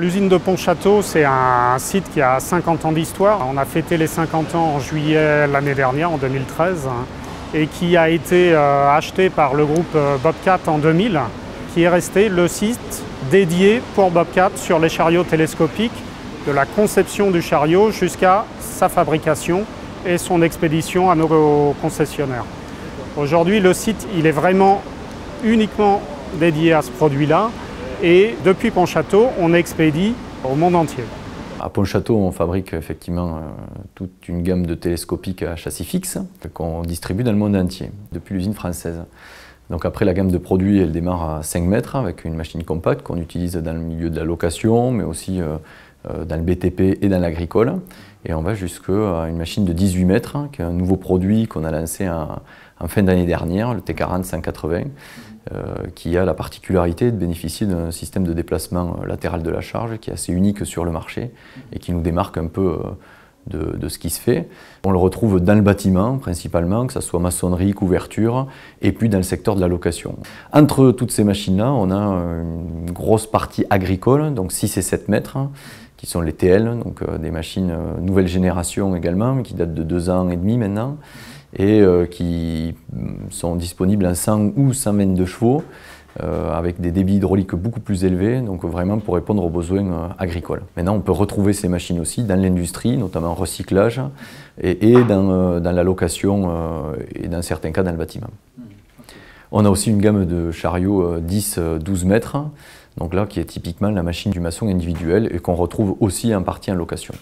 L'usine de Pontchâteau, c'est un site qui a 50 ans d'histoire. On a fêté les 50 ans en juillet l'année dernière, en 2013, et qui a été acheté par le groupe Bobcat en 2000, qui est resté le site dédié pour Bobcat sur les chariots télescopiques, de la conception du chariot jusqu'à sa fabrication et son expédition à nos concessionnaires. Aujourd'hui, le site il est vraiment uniquement dédié à ce produit-là. Et depuis Pontchâteau, on expédie au monde entier. À Pontchâteau, on fabrique effectivement toute une gamme de télescopiques à châssis fixe qu'on distribue dans le monde entier, depuis l'usine française. Donc après, la gamme de produits, elle démarre à 5 mètres avec une machine compacte qu'on utilise dans le milieu de la location, mais aussi dans le BTP et dans l'agricole. Et on va jusqu'à une machine de 18 mètres, qui est un nouveau produit qu'on a lancé en fin d'année dernière, le T40 180. Qui a la particularité de bénéficier d'un système de déplacement latéral de la charge qui est assez unique sur le marché et qui nous démarque un peu de ce qui se fait. On le retrouve dans le bâtiment principalement, que ce soit maçonnerie, couverture, et puis dans le secteur de la location. Entre toutes ces machines-là, on a une grosse partie agricole, donc 6 et 7 mètres, qui sont les TL, donc des machines nouvelle génération également, qui datent de 2 ans et demi maintenant, et qui sont disponibles en 100 ou 122 chevaux, avec des débits hydrauliques beaucoup plus élevés, donc vraiment pour répondre aux besoins agricoles. Maintenant, on peut retrouver ces machines aussi dans l'industrie, notamment en recyclage, et dans la location, et dans certains cas dans le bâtiment. On a aussi une gamme de chariots 10-12 mètres, donc là qui est typiquement la machine du maçon individuel et qu'on retrouve aussi en partie en location.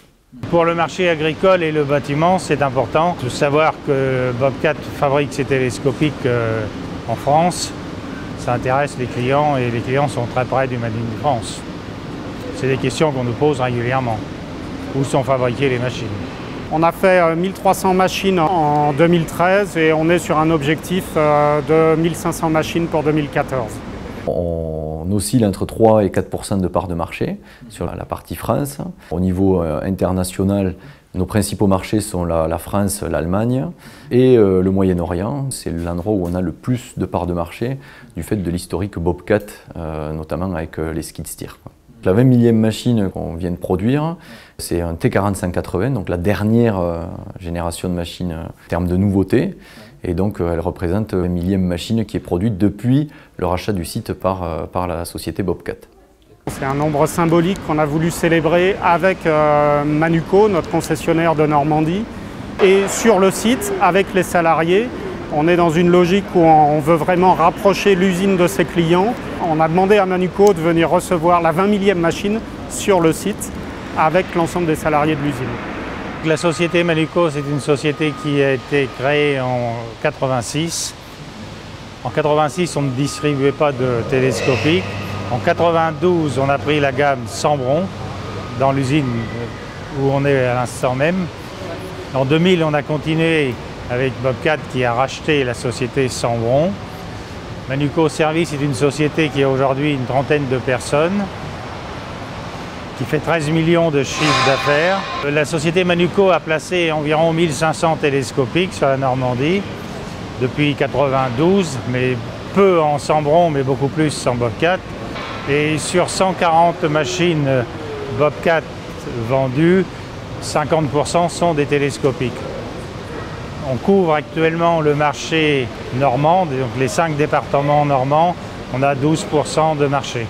Pour le marché agricole et le bâtiment, c'est important de savoir que Bobcat fabrique ses télescopiques en France. Ça intéresse les clients et les clients sont très près du Made in France. C'est des questions qu'on nous pose régulièrement. Où sont fabriquées les machines? On a fait 1300 machines en 2013 et on est sur un objectif de 1500 machines pour 2014. On oscille entre 3 et 4% de part de marché sur la partie France. Au niveau international, nos principaux marchés sont la France, l'Allemagne et le Moyen-Orient. C'est l'endroit où on a le plus de part de marché du fait de l'historique Bobcat, notamment avec les skid steer. La 20 millième machine qu'on vient de produire, c'est un T40 180, donc la dernière génération de machines en termes de nouveauté. Et donc elle représente la 20 millième machine qui est produite depuis le rachat du site par la société Bobcat. C'est un nombre symbolique qu'on a voulu célébrer avec Manuco, notre concessionnaire de Normandie. Et sur le site, avec les salariés, on est dans une logique où on veut vraiment rapprocher l'usine de ses clients. On a demandé à Manuco de venir recevoir la 20 millième machine sur le site avec l'ensemble des salariés de l'usine. La société Manuco, c'est une société qui a été créée en 86. En 86, on ne distribuait pas de télescopiques. En 92, on a pris la gamme Sambron dans l'usine où on est à l'instant même. En 2000, on a continué avec Bobcat qui a racheté la société Sambron. Manuco Service est une société qui a aujourd'hui une trentaine de personnes, qui fait 13 millions de chiffres d'affaires. La société Manuco a placé environ 1500 télescopiques sur la Normandie depuis 92, mais peu en Sambron, mais beaucoup plus en Bobcat. Et sur 140 machines Bobcat vendues, 50% sont des télescopiques. On couvre actuellement le marché normand, donc les 5 départements normands, on a 12% de marché.